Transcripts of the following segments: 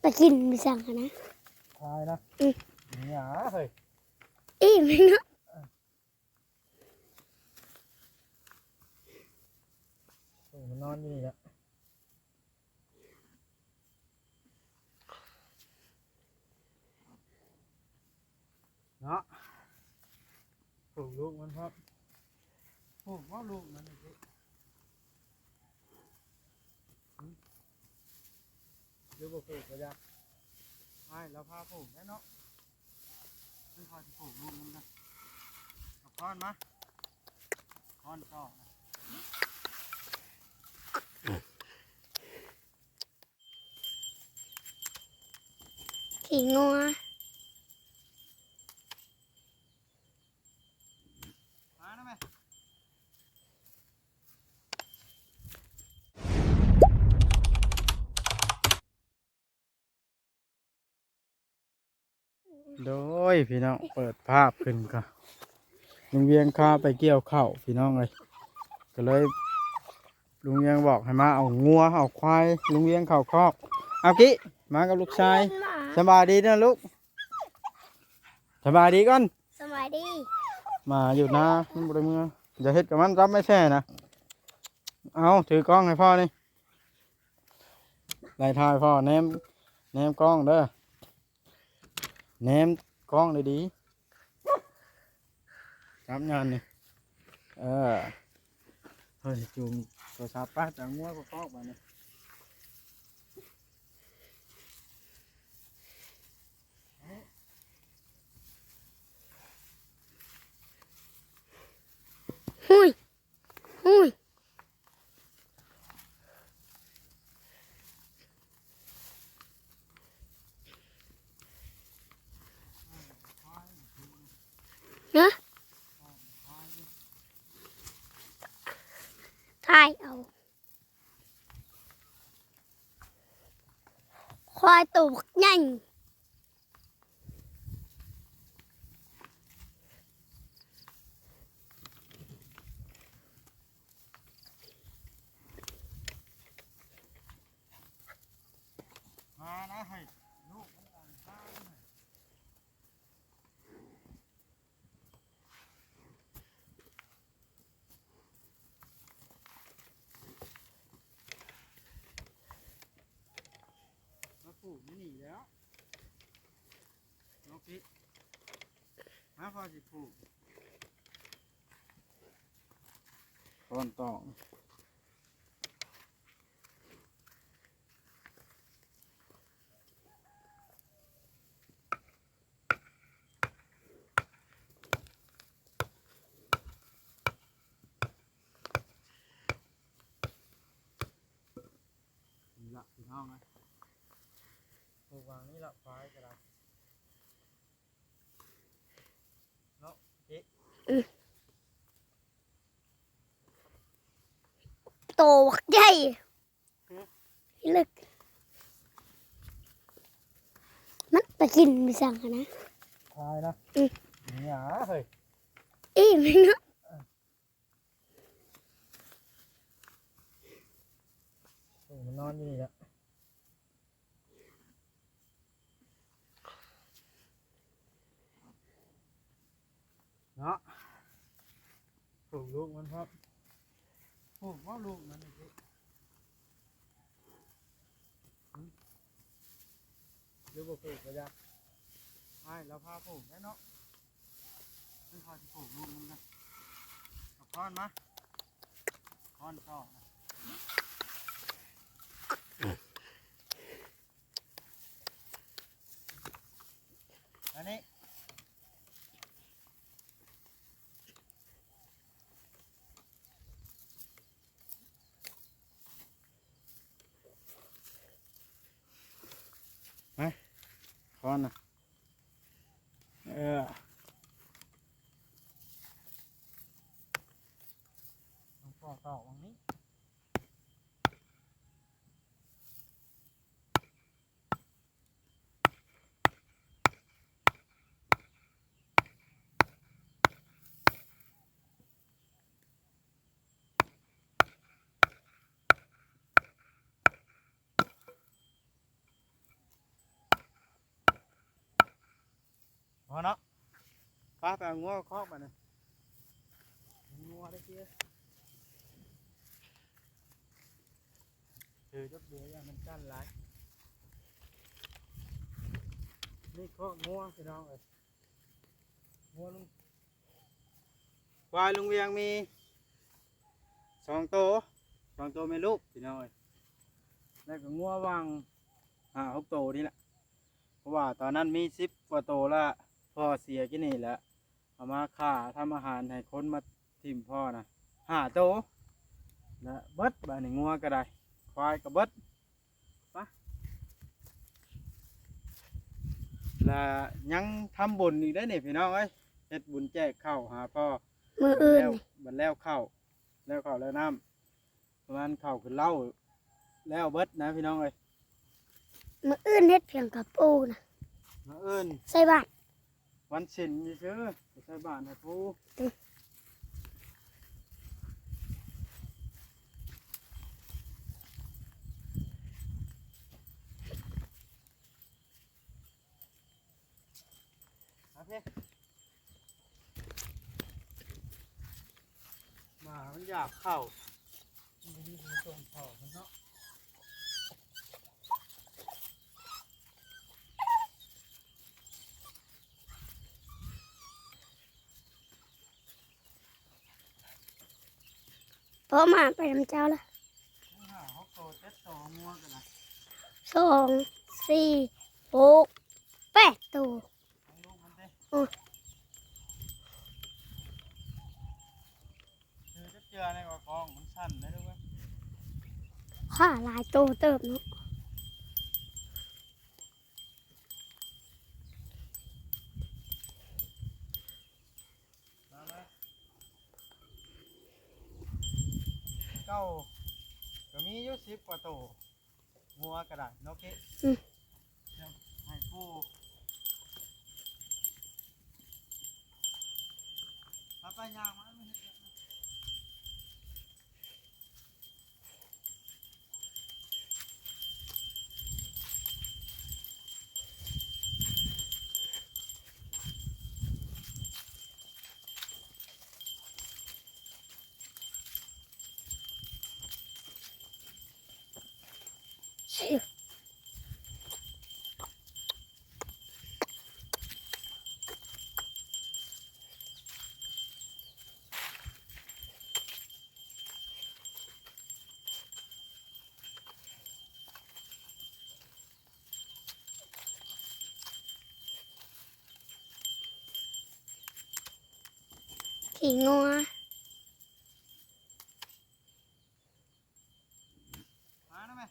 ไปกินไปสั่งกันนะตายนะหยาเฮ้ยไม่เนาะมันนอนอยู่นี่แหละเนาะผูกลูกมันครับผูกว่าลูกมันสิหรือบ่ผูกก็ยากใช่แล้วพาผูกแน่เนาะไม่พอจะผูกลูกมันนะเอาค้อนมาค้อนต่อนะขี่งัวมาแล้วไหมโดยพี่น้องเปิดภาพขึ้นค่ะลุงเวียงข้าไปเกี่ยวข้าวพี่น้องเลยก็เลยลุงเวียงบอกให้มาเอางัวเอาควายลุงเวียงเข้าคอกเอากี้มากับลูกชายสบายดีนะลูกสบายดีก่อนสบายดีมาอยู่นะมันบริมืออย่าเฮ็ดกับมันรับไม่แช่นะเอาถือกล้องให้พ่อนี่ไล่ถ่ายพ่อแนมกล้องเด้อแนมกล้องเลยดีจับงานนี่เฮ้ยจุ่มตัวชาป้าจังงัวก็คอกมาเนี่ยหุยนะถ่ายเอาควายตัวใหญ่มานะให้ลูกมันอ่านข้าวมาปลูกนี่หนีแล้วน้องพี่มาพอจะปลูกต้นตองนี่ละพี่น้องนะปลูกวางนี่ละไฟกระดาษเนาะพี่ตัวใหญ่ลึกมันไปกินไปสั่งกันนะตายนะหยาเฮ้ยไม่เนาะมันนอนอยู่นี่แหละเนาะปลูกลูกมันครับปลูกว่าลูกมันสิหรือบ่ปลูกก็ยากใช่แล้วพาปลูกแน่เนาะไม่พอจะปลูกลูกมันนะเอาค้อนมาค้อนต่อนะอันนี้มาค้อนนะต่อวังนี้ พอเนาะป้าไปเอางัวคอกมาเนี่ยงัวได้เกี้ยถือจดเบี้ยมันกั้นหลายนี่คอกงัวพี่น้องเอ้ยงัวลุงควายลุงเวียงมี2 ตัวแม่ลูกพี่น้องเอ้ยแล้วก็งัววาง6 ตัวนี่แหละเพราะว่าตอนนั้นมี10 กว่าตัวละพ่อเสียกินนี่แหละเอามาฆ่าทำอาหารให้คนมาทิ่มพ่อนะ5 ตัวนะเบิดบ้านนี่งัวก็ได้ควายก็เบิดปะแล้วยังทำบุญอีกได้นี่พี่น้องเอ้ยเฮ็ดบุญแจกข้าวหาพ่อ มืออื่น บัดแล้วข้าวแล้วน้ำประมาณข้าวคือเหล้าแล้วเบิดนะพี่น้องเอ้ย มืออื่นเฮ็ดเพียงกับปูนะ มาเอิ้น ใส่บาตร วันศิลป์ซื่อๆไปใส่บ้านให้ผู้โอเคมามันอยากเข้ามันมีคนส่งเข้ามันเนาะเพราะมาไปนำเจ้าละ 6 ตัว7 ตัวงัวกันนะ 2 4 6 8 ตัว ทั้งลูกมันเด้ อือ คือจะเจอในกระคองมันสั้นได้ด้วย ข้าหลายตัวเติบเนาะ มาไหมเก้าก็มีอยู่10 กว่าตัวงัวกระดาษเนาะเก๊ะเดี๋ยวให้ผู้ไปยางมาไม่เห็นเยอะนะชิวขี่งัว มาได้ไหม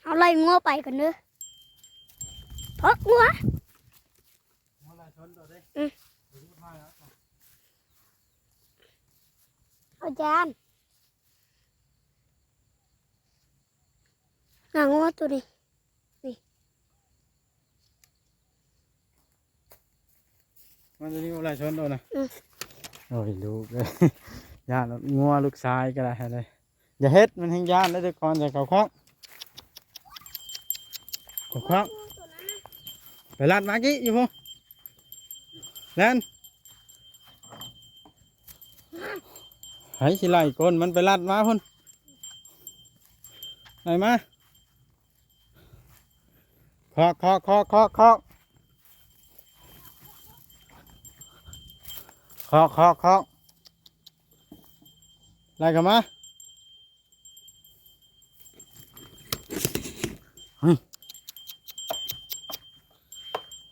เอาไล่งัวไปกันเด้อพักงัว งัวลายชนตัวดิ อืม ดูที่ผ้าแล้ว เอาจานหนังงัวตัวนี้ มันจะนี่งัวลายชนตัวนะ อืม โอ้ยลูกเลย ย่านงัวลูกชายก็ได้เลยอย่าเฮ็ดมันให้ย่านแล้วเดี๋ยวก่อนจะเข้าคอกเข้าคอกไปลาดมากี้อยู่พงแลนให้สิไล่ก้นมันไปลาดมาพุ่นไหนมาคอกคอกคอกคอกคอกคอกคอกคอกไล่กันมา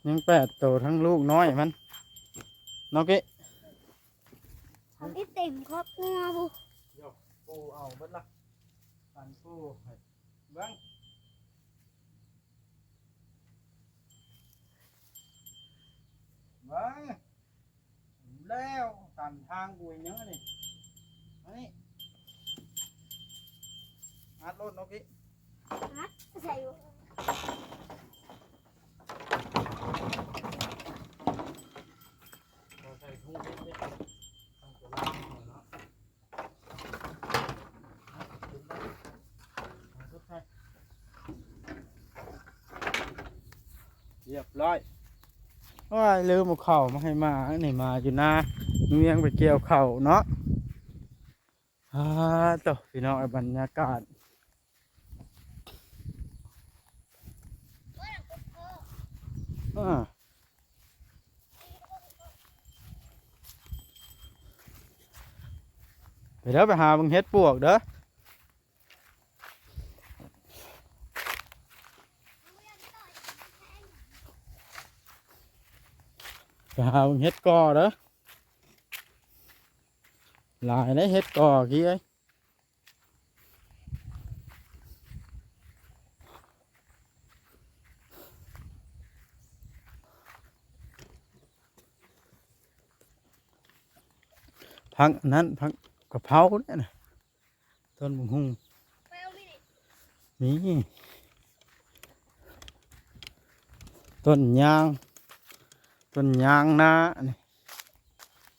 ยัง8 ตัวทั้งลูกน้อยมันนอกเกะ ทำให้เต็มครอบงัวบุ ยกปูเอาเบิดละปันปูให้เบิ้งเบิ้งแล้วตันทางกูอีกเยอะนี่อันนี้อัดรถนกกี้ ฮัดใส่อยู่ เราใส่ถุงนิดนิดต้องจะล้างหน่อยเนาะถุงได้มาทุกท่านเรียบร้อยว่าลืมเอาเข่ามาให้มานี่มาอยู่นาเมียงไปเกี่ยวเข่าเนาะต่อพี่น้องบรรยากาศไปเด้อไปหาบังเฮ็ดปวกเด้อไปหาบังเฮ็ดกอเด้อหลายได้เฮ็ดกอกี้ไอ้พักอันนั้นพักกะเพราเนี่ยนะต้นบุ้งหุ่ง ไปเอาไม่ได้ นี่ต้นยางนานี่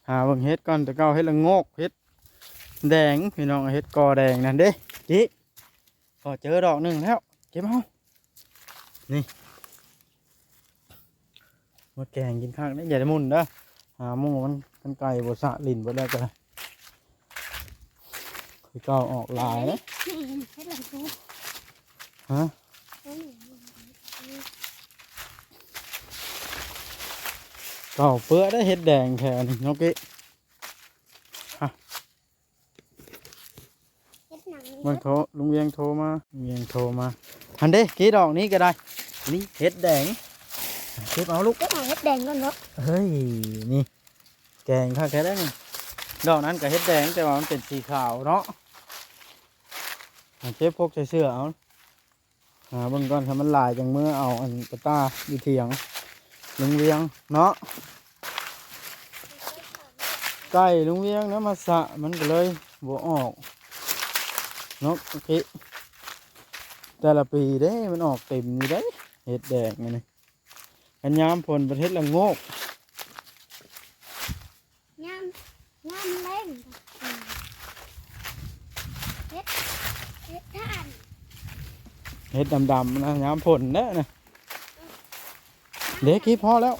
หาบังเฮ็ดก่อนแต่เก้าเฮ็ดละโงกเฮ็ดแดงพี่น้องเฮ็ดกอแดงนั่นเด้จิพอเจอดอกหนึ่งแล้วเก็บเอานี่มาแกงกินข้างนี่อย่าได้มุนเด้อหาหมูมันไก่บดสะลิ่นบดได้วก็ได้คือเก้าออกลายนะ ให้หลังตู้ ฮะเก้าเปื้อได้เฮ็ดแดงแค่นี้นกกี้ เฮ็ดหนัง มันโทรลุงเวียงโทรมาลุงเวียงโทรมาอันเด้กี่ดอกนี้ก็ได้นี่เฮ็ดแดงเก็บเอาลูก เฮ็ดหนังเฮ็ดแดงก่อนเนาะ เฮ้ยนี่แกงข้าแค่ได้นี่ดอกนั้นก็เฮ็ดแดงแต่ว่ามันเป็นสีขาวเนาะเก็บพกใส่เสื้อเอาเบิ่งก่อนถ้ามันลายจังเมื่อเอาอันกระตาอยู่เถียงลุงเวียงเนาะไก่ลุงเวียงนะมาสะมันก็เลยบ่ออกเนาะโอเคแต่ละปีเด้มันออกเต็มอยู่เด้เห็ดแดงนี่อันยามผลประเทศละโงก งามแรงเฮ็ดท่าน เห็ดดำๆนะยามผลเด้อนะเด็กกี้พอแล้ว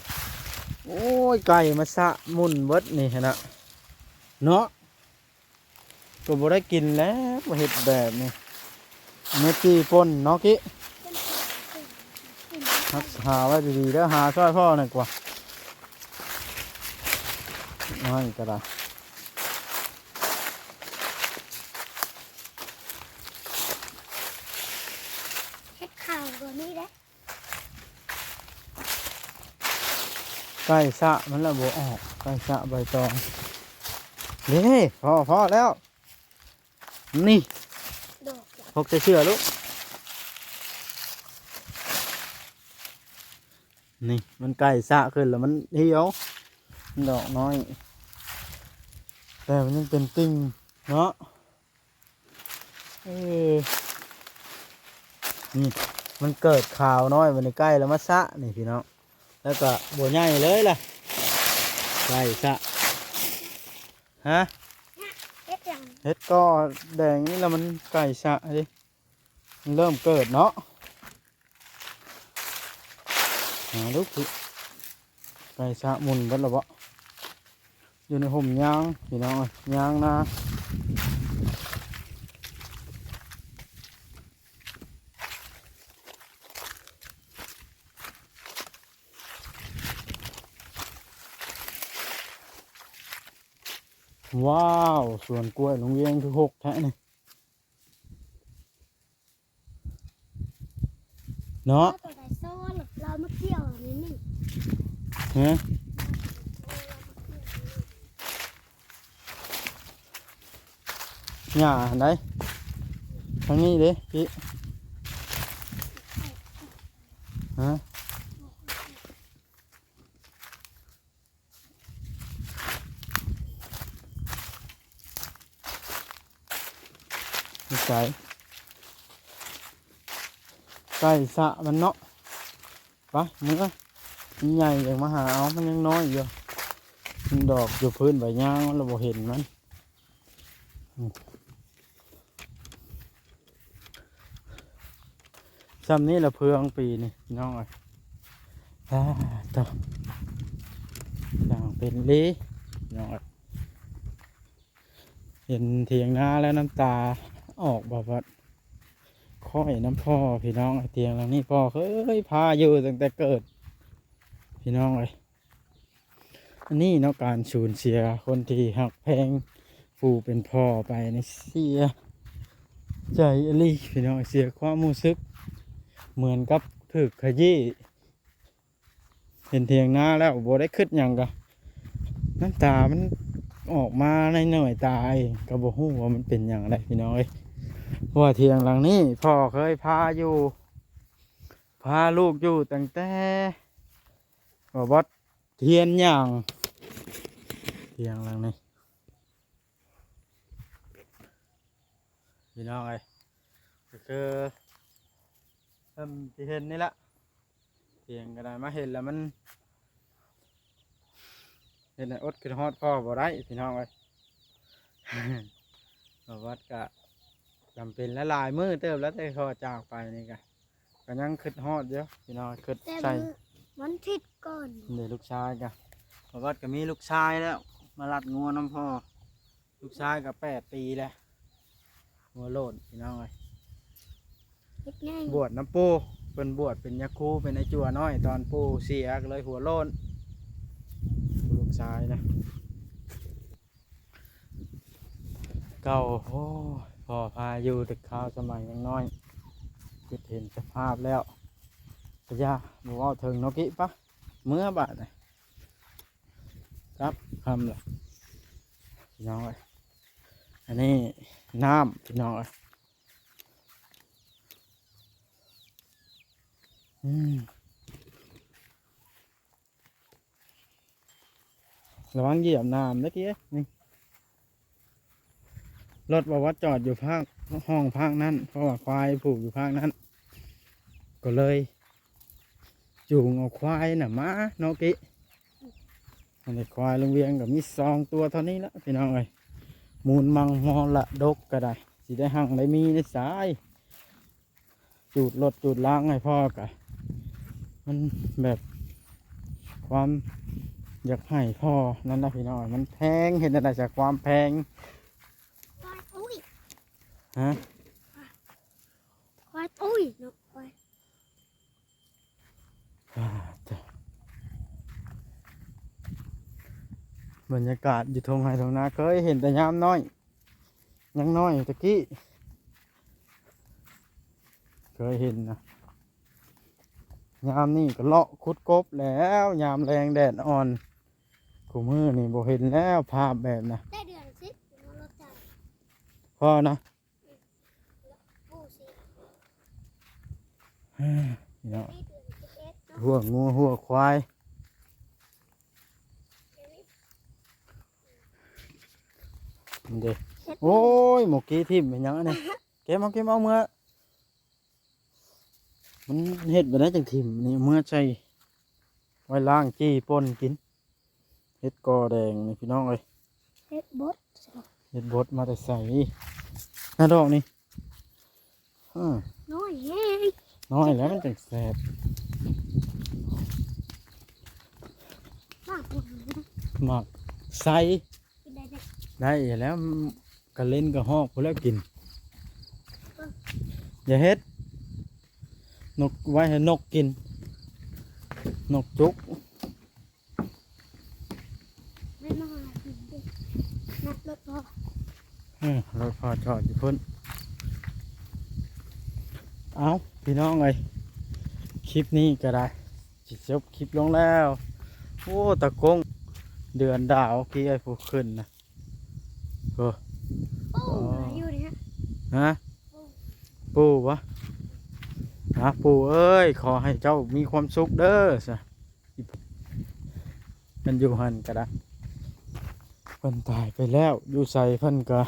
โอ้ยไก่มาสะมุนเบิดนี่นะเนาะก็บ่ได้กินแล้วบ่เห็ดแบบนี้เมื่อกี้ป่นเนาะกี้หาไว้ดีๆแล้วหาช่วยพ่อหน่อยกว่าน้อยก็ได้ เฮ็ดข่าวตัวนี้ได้ ไก่สะมันละบ่ออกไก่สะใบตองนี่พอแล้วนี่ ดอกจ้ะ พกจะเชื่อลูกนี่มันไก่สะขึ้นแล้วมันเหี่ยวดอกน้อยแต่มันยังเป็นติ่งเนาะนี่มันเกิดข่าวน้อยมันในใกล้แล้วมาสะนี่พี่น้องแล้วก็บัวใหญ่เลยล่ะไก่สะฮะ เฮ็ดหยัง เห็ดก็แดงนี่แล้วมันไก่สะดิมันเริ่มเกิดเนาะลูกพี่ไก่สะมุนกันหรอวะอยู่ในห่มยางพี่น้องยางนะว้าวสวนกล้วยลุงเวียงคือ6แท้นี่ เนาะ ตัวใดโซ่เรามาเกี่ยวอันนี้นี่ ฮะหญ้าอันใดทางนี้เด้พี่ฮะนิสัยไก่สะมันเนาะไปมึงมันใหญ่อย่างมาหาเอามันยังน้อยอยู่มันดอกอยู่พื้นใบยางเราบ่เห็นมันซ้ำนี้ละเพืองปีนี่พี่น้องเอ้ยต่ออย่างเป็นลีพี่น้องเอ้ยเห็นเถียงนาแล้วน้ำตาออกแบบว่าค่อยน้ำพ่อพี่น้องไอ้เตียงหลังนี้พ่อเคยพาอยู่ตั้งแต่เกิดพี่น้องเลยอันนี้เนาะการสูญเสียคนที่หักแพงผู้เป็นพ่อไปในเสียใจอลีพี่น้องเสียความรู้สึกเหมือนกับถึกขยี้เห็นเถียงนาแล้วโบได้ขึ้นอย่างกะน้ำตามันออกมาในหน่อยตาเองก็บ่ฮู้ว่ามันเป็นอย่างไรพี่น้องเอ้ยเพราะว่าเถียงหลังนี้พ่อเคยพาอยู่พาลูกอยู่ตั้งแต่วัดเทียนอย่างเถียงหลังนี้พี่น้องเอ้ยก็คือที่เห็นนี่ละเถียงก็ได้มาเห็นแล้วมันเห็นอดขึ้นฮอดพ่อบ่ได้พี่น้องเอ้ย วัดกะจำเป็นและลายมือเติบแล้วแต่เขาจากไปนี่กะก็ยังขึ้นฮอดเยอะพี่น้องขึ้น แต่ ใส่ มันทิศก่อน เดี๋ยวลูกชายกะวัดก็มีลูกชายแล้วมาลัดงัวน้ำพ่อลูกชายก็8 ปีแล้วงัวโลดพี่น้องเอ้ย เฮ็ดง่าย บวชน้ำปูเป็นบวชเป็นยาคูเป็นไอจัวน้อยตอนปูเสียก็เลยหัวโลนลูกชายนะเก่าโอ้พอพาอยู่ตึกข้าวสมัยยังน้อยคิดเห็นสภาพแล้วพะยาบอกว่าถึงนกิปะเมื่อบาทครับคำเลยพี่น้องเอ้ยอันนี้น้ำพี่น้องเอ้ยระวังเหยียบน้ำนะกี้นี่รถบอกว่าจอดอยู่ภาคห้องภาคนั้นเพราะว่าควายผูกอยู่ภาคนั้นก็เลยจูงเอาควายน่ะมาเนาะกี้อันนี้ควายโรงเรียนกับมี2 ตัวเท่านี้ละพี่น้องเอ้ยมูลมังมอละดกก็ได้สิได้หั่งได้มีได้สายจูดรถจูดล้างให้พ่อกะมันแบบความอยากให้พ่อนั่นนะพี่น้องมันแพงเห็นอะไรจากความแพง ควายอุ้ย ฮะ ควายอุ้ยเนาะควาย จ้ะบรรยากาศอยู่ทงไห้ทงนาเคยเห็นแต่ยามน้อยยังน้อยตะกี้เคยเห็นนะยามนี่ก็เลาะคุดกบแล้วยามแรงแดดอ่อนกูมือนี่บ่เห็นแล้วภาพแบบนะ ได้เดือนสินอนรถจักร พ่อนะ ปูสิ นี่เนาะ นี่เดือน11เนาะ หัวงูหัวควายนี่เด้โอ้ยหมกกี้ทิ่มเป็นหยังอันนี้เก็บเอาเมื่อมันเห็ดไปได้จังทิ่มนี่เมื่อใช่ไว้ล้างจี้ป่นกินเห็ดกอแดงนี่พี่น้องเอ้ย เฮ็ดบด เห็ดบดมาแต่ใส่หน้าดอกนี่อ้อ น้อยแห้ง น้อยแล้วมันจังแสบ มากกว่า หมักใส่ กินได้เด้ ได้แล้วก็เล่นก็หอกพอแล้วกินอย่าเฮ็ดนกไว้ให้นกกินนกจุก ไม่มากินดินักรถพอ รถพอจอดอยู่พุ่นเอาพี่น้องเลย คลิปนี้ก็ได้สิจบคลิปลงแล้ว โอ้ตะกงเดือนดาวพี่ไอ้ผู้ขึ้นนะโอ้ โอ้หาอยู่นี่ฮะ ฮะปู่วะฮะปู่เอ้ยขอให้เจ้ามีความสุขเด้อสะมันอยู่หันก็ได้เพิ่นตายไปแล้วอยู่ใส่เพิ่นก็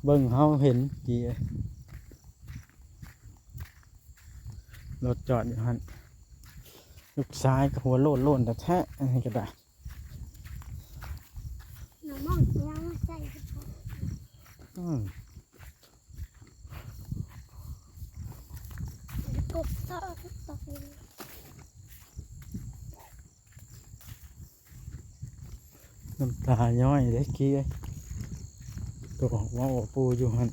เบิ่งเฮาเห็นดีรถจอดอยู่หันลูกซ้ายก็หัวโลนแต่แท้อันนี้ก็ได้ หนูมองยังไม่ใส่กระเป๋า อืม กบต่อต่อไป น้ำตาย้อยเด็กกี้ตัวบอกว่าโอ้ปูอยู่หัน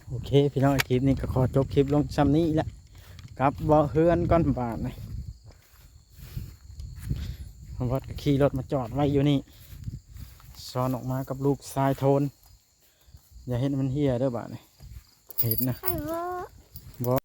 โอเคพี่น้องคลิปนี้ก็ขอจบคลิปลงซ้ำนี้แหละกลับบ่อเฮือนก้อนบาทนะเพราะว่าขี่รถมาจอดไว้อยู่นี่ซ้อนออกมากับลูกทรายโทนอย่าเห็นมันเฮียเด้อบาทนี่เห็นนะ ใครว่า